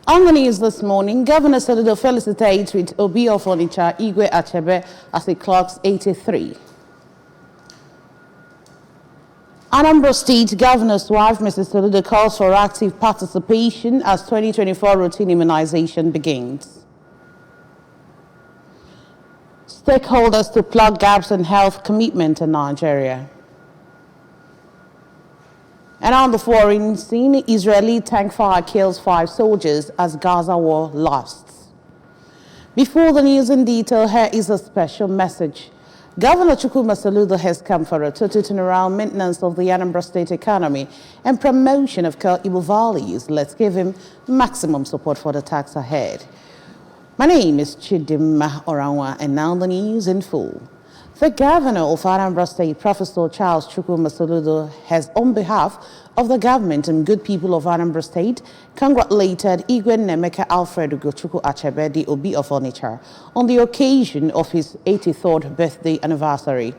On the news this morning, Governor Soludo felicitates with Obi of Onitsha, Igwe Achebe, as he clocks 83. Anambra State Governor's wife, Mrs. Soludo, calls for active participation as 2024 routine immunization begins. Stakeholders to plug gaps in health commitment in Nigeria. And on the foreign scene, Israeli tank fire kills 5 soldiers as Gaza war lasts. Before the news in detail, here is a special message. Governor Chukwuma Soludo has come for a total turnaround maintenance of the Anambra State economy and promotion of Igbo values. Let's give him maximum support for the task ahead. My name is Chidimma Oranwa, and now the news in full. The governor of Anambra State, Professor Charles Chukwuma Soludo, has, on behalf of the government and good people of Anambra State, congratulated Igwe Nemeka Alfred Ugochukwu Achebe, the Obi of Onitsha, on the occasion of his 83rd birthday anniversary.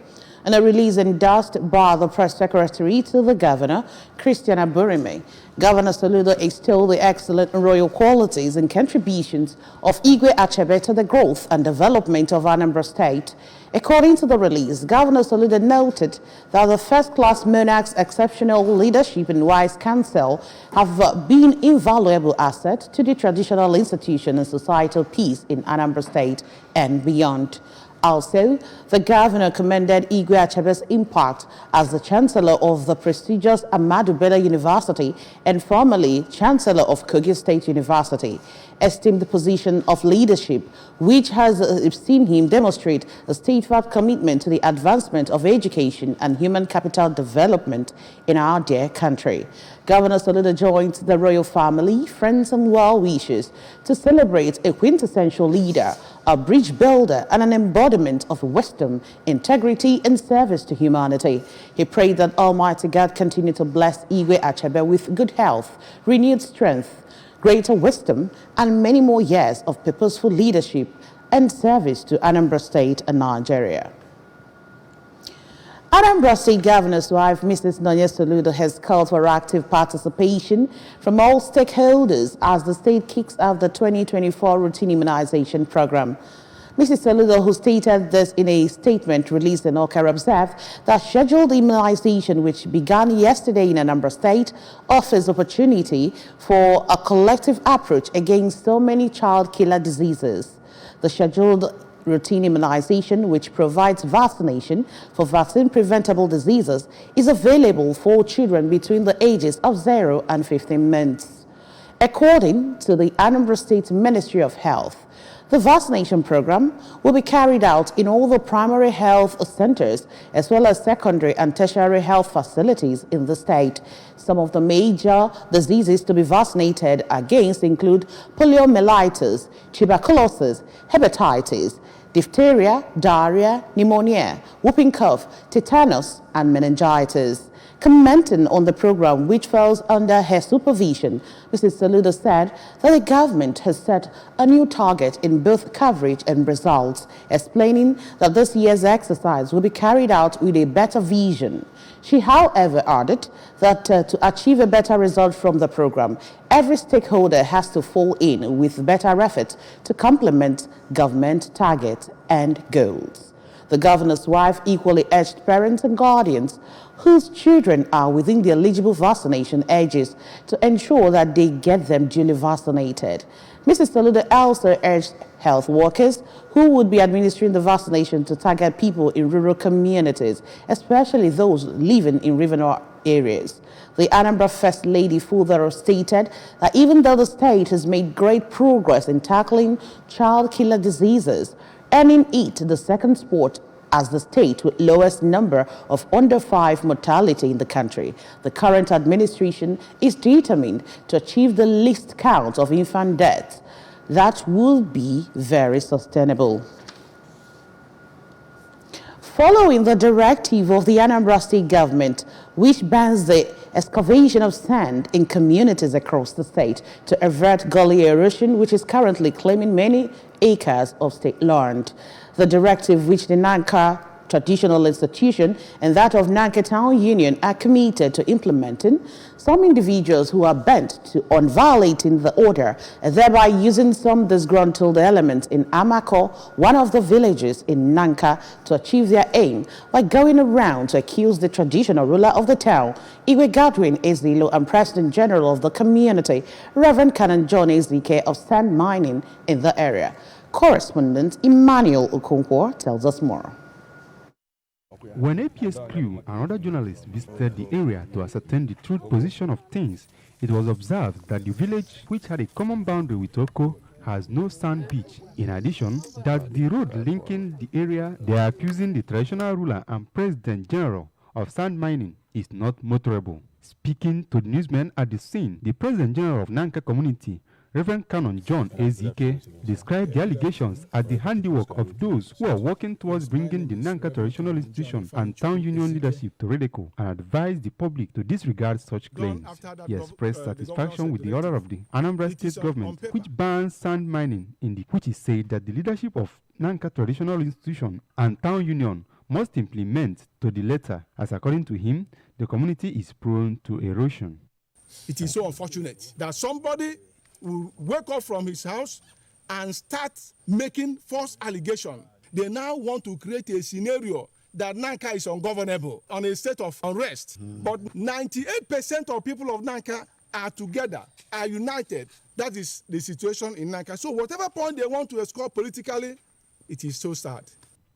In a release endorsed by the press secretary to the governor, Christian Aburime, Governor Soludo extolled the excellent royal qualities and contributions of Igwe Achebe to the growth and development of Anambra State. According to the release, Governor Soludo noted that the first-class monarch's exceptional leadership and wise counsel have been invaluable assets to the traditional institution and societal peace in Anambra State and beyond. Also, the governor commended Igwe Achebe's impact as the chancellor of the prestigious Ahmadu Bello University and formerly chancellor of Kogi State University, esteemed the position of leadership, which has seen him demonstrate a steadfast commitment to the advancement of education and human capital development in our dear country. Governor Soludo joined the royal family, friends and well-wishers to celebrate a quintessential leader, a bridge builder, and an embodiment of wisdom, integrity, and service to humanity. He prayed that Almighty God continue to bless Igwe Achebe with good health, renewed strength, greater wisdom, and many more years of purposeful leadership and service to Anambra State and Nigeria. Anambra State Governor's wife, Mrs. Nonye Soludo, has called for active participation from all stakeholders as the state kicks off the 2024 routine immunization program. Mrs. Soludo, who stated this in a statement released in Okara, observed that scheduled immunization, which began yesterday in Anambra State, offers opportunity for a collective approach against so many child killer diseases. The scheduled routine immunization, which provides vaccination for vaccine-preventable diseases, is available for children between the ages of 0 and 15 months. According to the Anambra State Ministry of Health, the vaccination program will be carried out in all the primary health centers as well as secondary and tertiary health facilities in the state. Some of the major diseases to be vaccinated against include poliomyelitis, tuberculosis, hepatitis, diphtheria, diarrhea, pneumonia, whooping cough, tetanus, and meningitis. Commenting on the program, which falls under her supervision, Mrs. Soludo said that the government has set a new target in both coverage and results, explaining that this year's exercise will be carried out with a better vision. She, however, added that to achieve a better result from the program, every stakeholder has to fall in with better efforts to complement government targets and goals. The governor's wife equally urged parents and guardians whose children are within the eligible vaccination ages to ensure that they get them duly vaccinated. Mrs. Soludo also urged health workers who would be administering the vaccination to target people in rural communities, especially those living in riverine areas. The Anambra First Lady further stated that even though the state has made great progress in tackling child killer diseases, earning it the second spot as the state with lowest number of under 5 mortality in the country, the current administration is determined to achieve the least count of infant deaths that will be very sustainable. Following the directive of the Anambra State government, which bans the excavation of sand in communities across the state to avert gully erosion, which is currently claiming many acres of state land. The directive, which the NANCA traditional institution and that of Nanka Town Union are committed to implementing, some individuals who are bent on violating the order and thereby using some disgruntled elements in Amako, one of the villages in Nanka, to achieve their aim by going around to accuse the traditional ruler of the town, Igwe Godwin Ezilo, and President General of the community, Reverend Canon John Ezike, of sand mining in the area. Correspondent Emmanuel Okonkwo tells us more. When APS crew and other journalists visited the area to ascertain the true position of things, it was observed that the village, which had a common boundary with Oko, has no sand beach. In addition, that the road linking the area they are accusing the traditional ruler and President General of sand mining is not motorable. Speaking to the newsmen at the scene, the President General of Nanka community, Reverend Canon John Ezike, described the allegations as the handiwork of those who are working towards bringing the Nanka traditional institution and town union leadership to ridicule, and advised the public to disregard such claims. He expressed satisfaction with the order of the Anambra State government, which bans sand mining, which he said that the leadership of Nanka traditional institution and town union must implement to the letter, as according to him, the community is prone to erosion. It is so unfortunate that somebody will wake up from his house and start making false allegations. They now want to create a scenario that Nanka is ungovernable, on a state of unrest. But 98% of people of Nanka are together, are united. That is the situation in Nanka. So whatever point they want to score politically, it is so sad.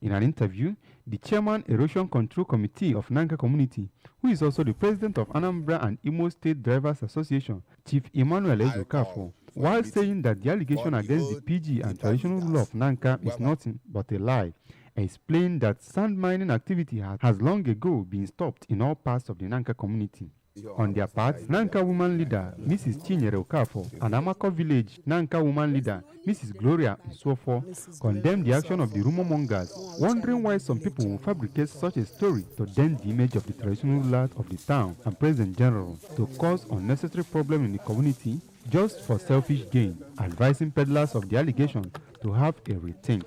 In an interview, the chairman Erosion Control Committee of Nanka Community, who is also the president of Anambra and Imo State Drivers Association, Chief Emmanuel Ezukafo, while saying that the allegation against the PG and traditional ruler of Nanka is nothing but a lie, explained that sand mining activity has long ago been stopped in all parts of the Nanka community. On their part, Nanka woman leader Mrs. Chinyere Okafo and Amako village Nanka woman leader Mrs. Gloria Nsofo condemned the action of the rumor mongers, wondering why some people will fabricate such a story to dent the image of the traditional ruler of the town and President General, to cause unnecessary problem in the community just for selfish gain, advising peddlers of the allegation to have a rethink.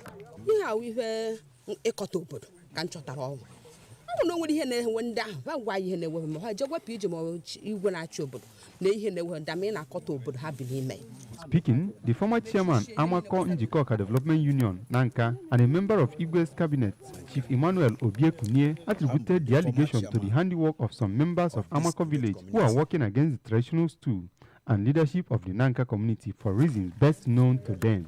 Speaking, the former chairman, Amako Njikoka Development Union, Nanka, and a member of Igwe's cabinet, Chief Emmanuel Obiekunie, attributed the allegation to the handiwork of some members of Amako village who are working against the traditional stool and leadership of the Nanka community for reasons best known to them,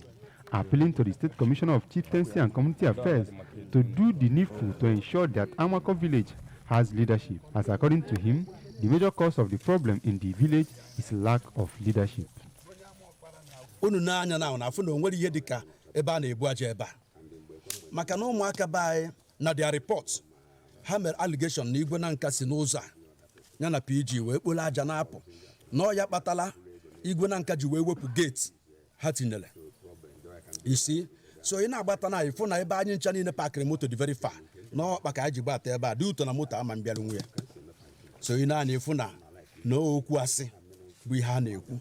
appealing to the State Commissioner of Chieftaincy and Community Affairs to do the needful to ensure that Amako village has leadership, as according to him, the major cause of the problem in the village is lack of leadership. Na their reports, Hammer allegation ni Igwe Nanka si n'ụzọ yana PG wee kpolo aja na-apụ. No ya kpatala Igwe Nanka ji wee wepụ gate ha tinyere. You see, so ị na-agbata na ifo na ebe anyị ncha niile pakịrị moto dị very far. No kpaka anyị ji gbata ebe a dị ụtọ na moto ama mbịara nwe ya. So ị na-ana ifo na okwu asị bụ ihe a na-ekwu.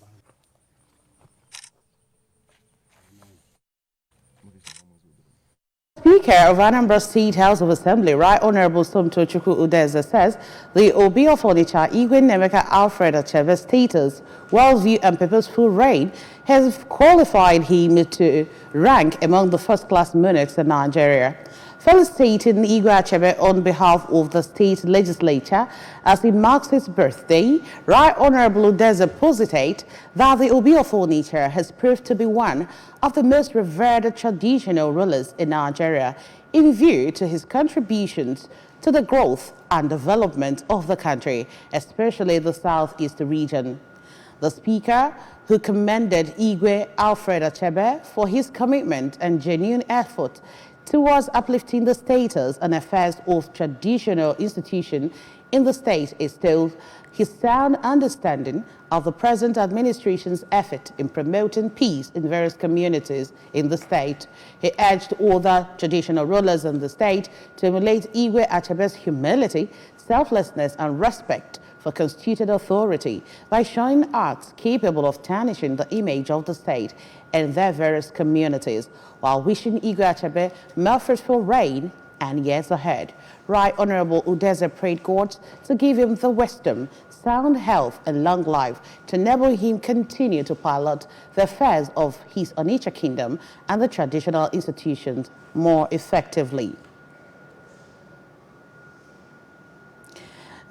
Speaker of Anambra State House of Assembly, Right Honorable Somto Chukwu Udeze, says the Obi of Onitsha, Igwe Nemeka Alfred Achebe's status, well-viewed and purposeful reign has qualified him to rank among the first-class monarchs in Nigeria. Felicitating Igwe Achebe on behalf of the state legislature as he marks his birthday, Right Honorable Udeze posited that the Obi of Onitsha has proved to be one of the most revered traditional rulers in Nigeria, in view to his contributions to the growth and development of the country, especially the southeast region. The speaker, who commended Igwe Alfred Achebe for his commitment and genuine effort towards uplifting the status and affairs of traditional institutions in the state, is still his sound understanding of the present administration's effort in promoting peace in various communities in the state. He urged other traditional rulers in the state to emulate Igwe Achebe's humility, selflessness, and respect for constituted authority by showing acts capable of tarnishing the image of the state and their various communities, while wishing Igwe Achebe more fruitful reign and years ahead. Right Honorable Udeze prayed God to give him the wisdom, sound health, and long life to enable him continue to pilot the affairs of his Onitsha kingdom and the traditional institutions more effectively.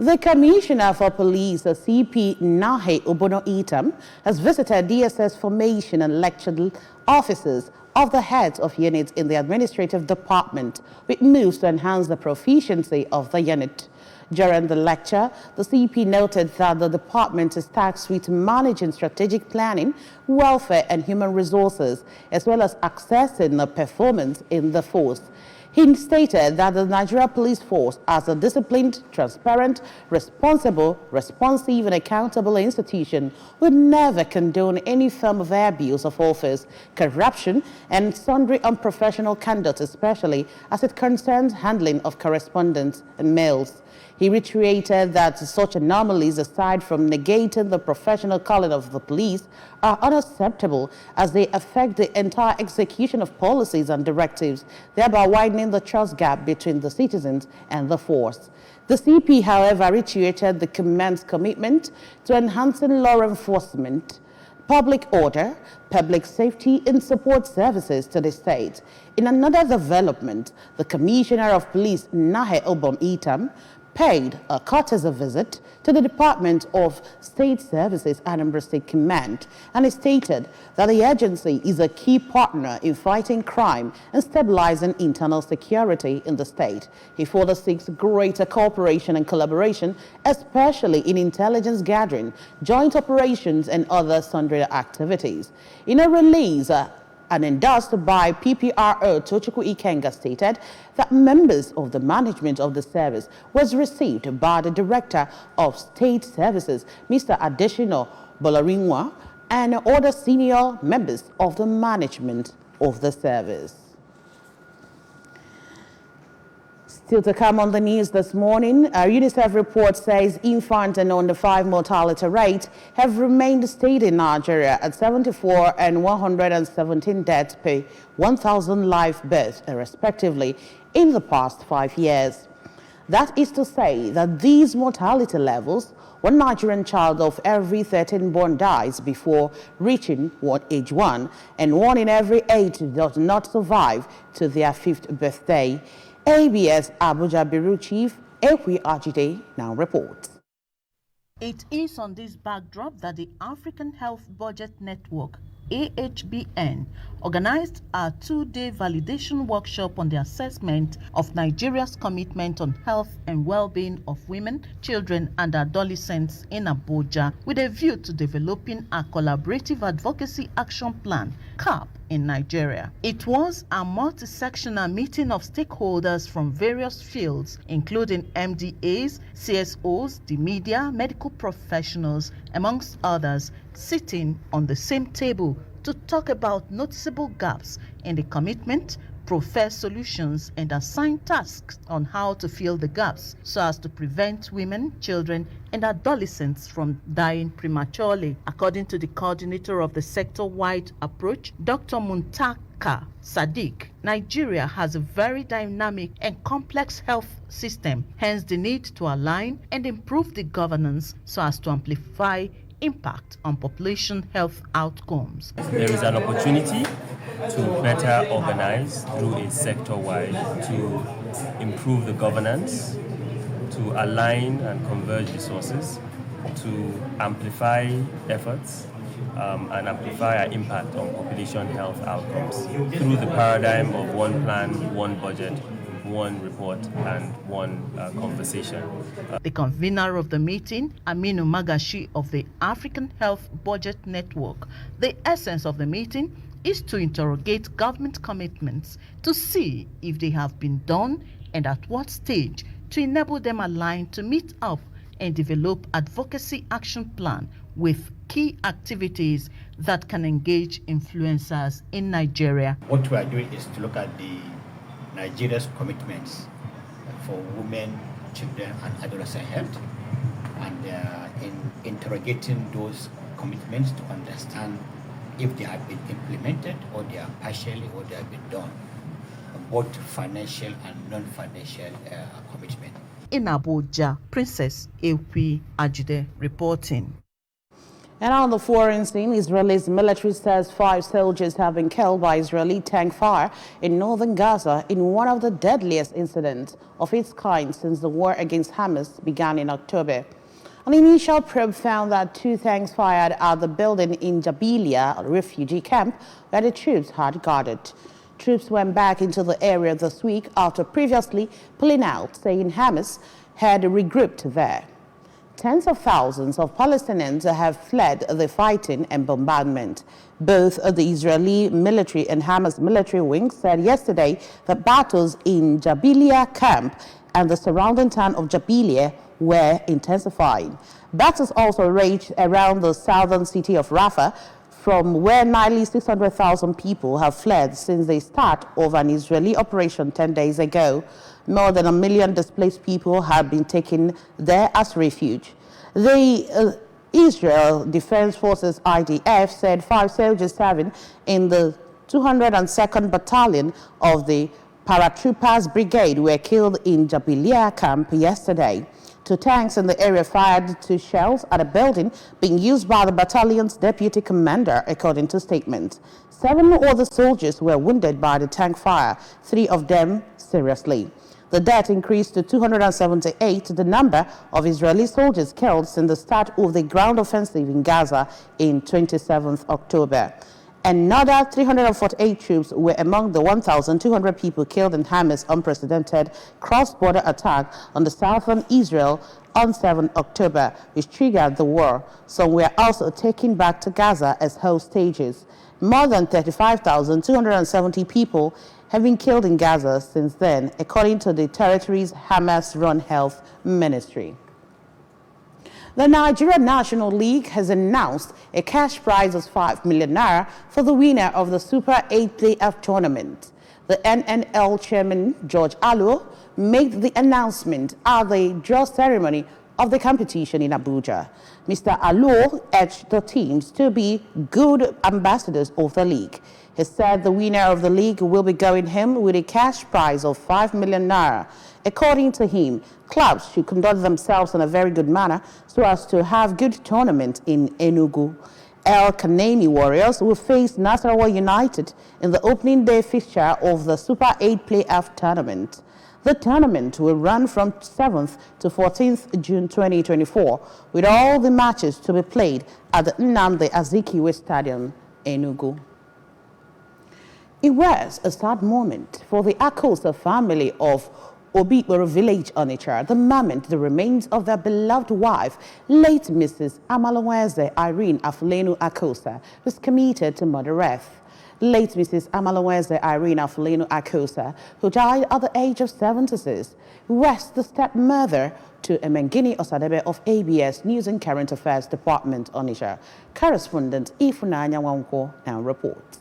The Commissioner for Police, CP Nahe Obono Itam, has visited DSS formation and lectured officers of the heads of units in the administrative department with moves to enhance the proficiency of the unit. During the lecture, the CP noted that the department is tasked with managing strategic planning, welfare and human resources, as well as assessing the performance in the force. He stated that the Nigeria Police Force, as a disciplined, transparent, responsible, responsive and accountable institution, would never condone any form of abuse of office, corruption and sundry unprofessional conduct, especially as it concerns handling of correspondence and mails. He reiterated that such anomalies, aside from negating the professional calling of the police, are unacceptable as they affect the entire execution of policies and directives, thereby widening the trust gap between the citizens and the force. The CP, however, reiterated the command's commitment to enhancing law enforcement, public order, public safety and support services to the state. In another development, the Commissioner of Police, Nahe Obom Itam, paid a courtesy visit to the Department of State Services Anambra State Command, and he stated that the agency is a key partner in fighting crime and stabilizing internal security in the state. He further seeks greater cooperation and collaboration, especially in intelligence gathering, joint operations and other sundry activities. In a release, and endorsed by PPRO Tochukwu Ikenga stated that members of the management of the service was received by the Director of State Services, Mr. Adeshino Bolarinwa, and other senior members of the management of the service. Still to come on the news this morning, a UNICEF report says infant and under 5 mortality rates have remained steady in Nigeria at 74 and 117 deaths per 1,000 live births, respectively, in the past 5 years. That is to say that these mortality levels, one Nigerian child of every 13 born dies before reaching age 1, and 1 in every 8 does not survive to their 5th birthday. ABS Abuja Bureau Chief Ekwi Ajide now reports. It is on this backdrop that the African Health Budget Network, AHBN, organized a 2-day validation workshop on the assessment of Nigeria's commitment on health and well-being of women, children and adolescents in Abuja, with a view to developing a collaborative advocacy action plan, CAP, in Nigeria. It was a multi-sectional meeting of stakeholders from various fields, including MDAs, CSOs, the media, medical professionals, amongst others, sitting on the same table to talk about noticeable gaps in the commitment, profess solutions, and assign tasks on how to fill the gaps so as to prevent women, children, and adolescents from dying prematurely. According to the coordinator of the sector-wide approach, Dr. Muntaka Sadiq, Nigeria has a very dynamic and complex health system, hence the need to align and improve the governance so as to amplify impact on population health outcomes. There is an opportunity to better organize through a sector-wide to improve the governance, to align and converge resources, to amplify efforts and amplify our impact on population health outcomes through the paradigm of one plan, one budget, one report and one conversation. The convener of the meeting, Aminu Magashi of the African Health Budget Network, the essence of the meeting is to interrogate government commitments to see if they have been done and at what stage to enable them aligned to meet up and develop advocacy action plan with key activities that can engage influencers in Nigeria. What we are doing is to look at Nigeria's commitments for women, children, and adolescent health, and in interrogating those commitments to understand if they have been implemented or they are partially or they have been done. both financial and non-financial commitment. In Abuja, Princess Ekwi Ajide reporting. And on the foreign scene, Israel's military says 5 soldiers have been killed by Israeli tank fire in northern Gaza in one of the deadliest incidents of its kind since the war against Hamas began in October. An initial probe found that 2 tanks fired at the building in Jabalia, a refugee camp, where the troops had guarded. Troops went back into the area this week after previously pulling out, saying Hamas had regrouped there. Tens of thousands of Palestinians have fled the fighting and bombardment. Both the Israeli military and Hamas military wings said yesterday that battles in Jabalia camp and the surrounding town of Jabalia were intensifying. Battles also raged around the southern city of Rafah, from where nearly 600,000 people have fled since the start of an Israeli operation 10 days ago. More than 1 million displaced people have been taken there as refuge. The Israel Defense Forces IDF said 5 soldiers serving in the 202nd Battalion of the Paratroopers Brigade were killed in Jabalia camp yesterday. 2 tanks in the area fired 2 shells at a building being used by the battalion's deputy commander, according to statements. 7 other soldiers were wounded by the tank fire, 3 of them seriously. The death increased to 278, the number of Israeli soldiers killed since the start of the ground offensive in Gaza in 27th October. Another 348 troops were among the 1,200 people killed in Hamas' unprecedented cross-border attack on the southern Israel on 7 October, which triggered the war. Some were also taken back to Gaza as hostages. More than 35,270 people have been killed in Gaza since then, according to the territory's Hamas-run health ministry. The Nigeria National League has announced a cash prize of 5 million naira for the winner of the Super 8 playoff tournament. The NNL chairman, George Aluo, made the announcement at the draw ceremony of the competition in Abuja. Mr. Aluo urged the teams to be good ambassadors of the league. He said the winner of the league will be going home with a cash prize of 5 million naira. According to him, clubs should conduct themselves in a very good manner so as to have good tournament in Enugu. El Kanemi Warriors will face Nasarawa United in the opening day fixture of the Super 8 playoff tournament. The tournament will run from 7th to 14th June 2024, with all the matches to be played at the Nnamdi Azikiwe Stadium, Enugu. It was a sad moment for the Akosa family of Obikboro village, Onitsha, the moment the remains of their beloved wife, late Mrs. Amalaweze Irene Afulenu Akosa, was committed to murder death. Late Mrs. Amalaweze Irene Afulenu Akosa, who died at the age of 76, was the stepmother to Emengini Osadebe of ABS News and Current Affairs Department, Onitsha. Correspondent Ifunanya Wanko now reports.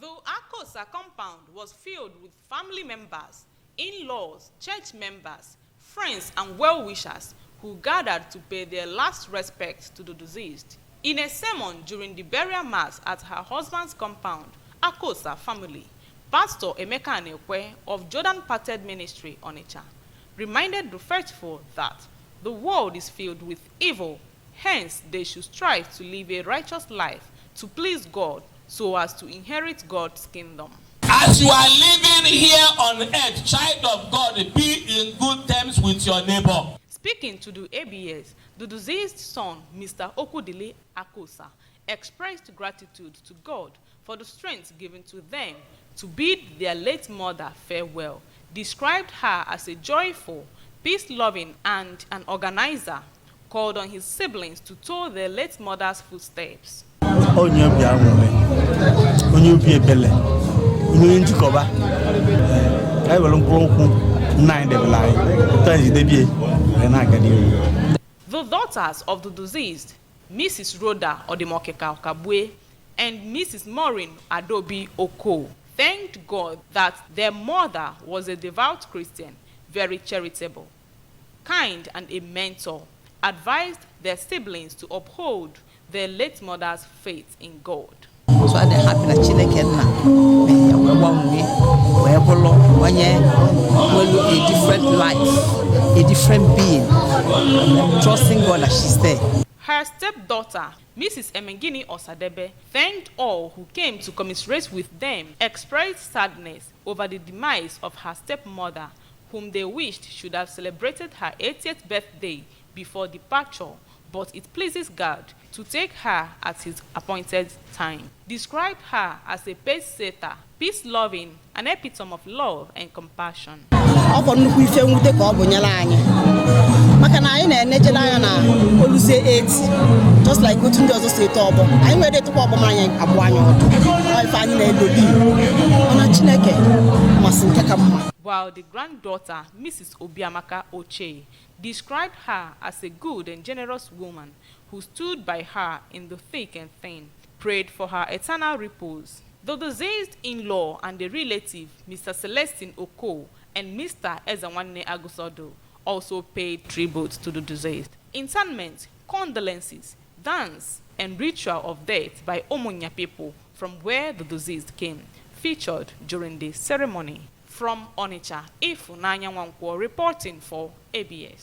The Akosa compound was filled with family members, in-laws, church members, friends, and well-wishers who gathered to pay their last respects to the deceased. In a sermon during the burial mass at her husband's compound, Akosa family, Pastor Emeka Anekwe of Jordan Parted Ministry, Onitsha, reminded the faithful that the world is filled with evil, hence they should strive to live a righteous life to please God, so as to inherit God's kingdom. As you are living here on earth, child of God, be in good terms with your neighbor. Speaking to the ABS, the deceased son, Mr. Okudili Akosa, expressed gratitude to God for the strength given to them to bid their late mother farewell, described her as a joyful, peace-loving, and an organizer, called on his siblings to follow their late mother's footsteps. The daughters of the deceased, Mrs. Rhoda Odimokeka Okabwe and Mrs. Maureen Adobe Oko, thanked God that their mother was a devout Christian, very charitable, kind, and a mentor, advised their siblings to uphold their late mother's faith in God. So I'm happy that one way, where a different life, a different being, trusting God that she's there. Her stepdaughter, Mrs. Emengini Osadebe, thanked all who came to commiserate with them, expressed sadness over the demise of her stepmother, whom they wished should have celebrated her 80th birthday before departure, but it pleases God to take her at his appointed time. Described her as a pace-setter, peace-loving, an epitome of love and compassion. Just like what you just say, I'm ready to pop my While the granddaughter, Mrs. Obiamaka Oche, described her as a good and generous woman who stood by her in the thick and thin, prayed for her eternal repose. The deceased in-law and the relative, Mr. Celestine Oko and Mr. Ezawanne Agusodo, also paid tribute to the deceased. Interment, condolences, dance, and ritual of death by Omonya people from where the deceased came featured during the ceremony. From Onitsha, Ifunanya Nwankwo reporting for ABS.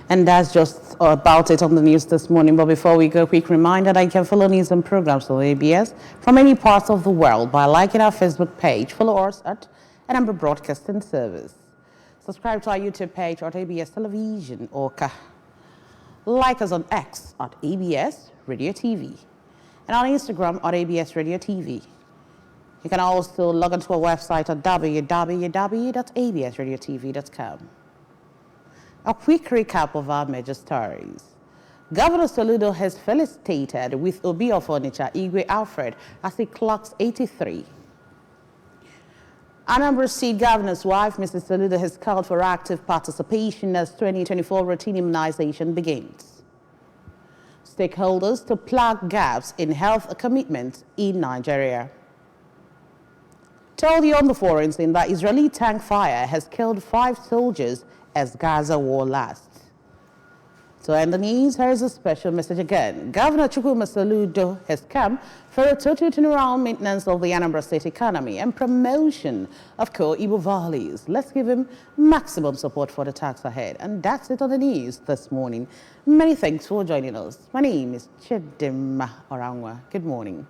And that's just about it on the news this morning. But before we go, a quick reminder that you can follow news and programs on ABS from any parts of the world by liking our Facebook page. Follow us at Anambra Broadcasting Service. Subscribe to our YouTube page at ABS Television or like us on X at ABS Radio TV and on Instagram at ABS Radio TV. You can also log onto our website at www.absradiotv.com. A quick recap of our major stories. Governor Soludo has felicitated with Obi of Onitsha, Igwe Alfred, as he clocks 83. Anambra State Governor's wife, Mrs. Soludo, has called for active participation as 2024 routine immunization begins. Stakeholders to plug gaps in health commitments in Nigeria. Told you on the foreign scene that Israeli tank fire has killed 5 soldiers as Gaza war lasts. To end the news, here is a special message again. Governor Chukwuma Soludo has come for a total turnaround maintenance of the Anambra State economy and promotion of core Igbo values. Let's give him maximum support for the task ahead. And that's it on the news this morning. Many thanks for joining us. My name is Chidima Orangwa. Good morning.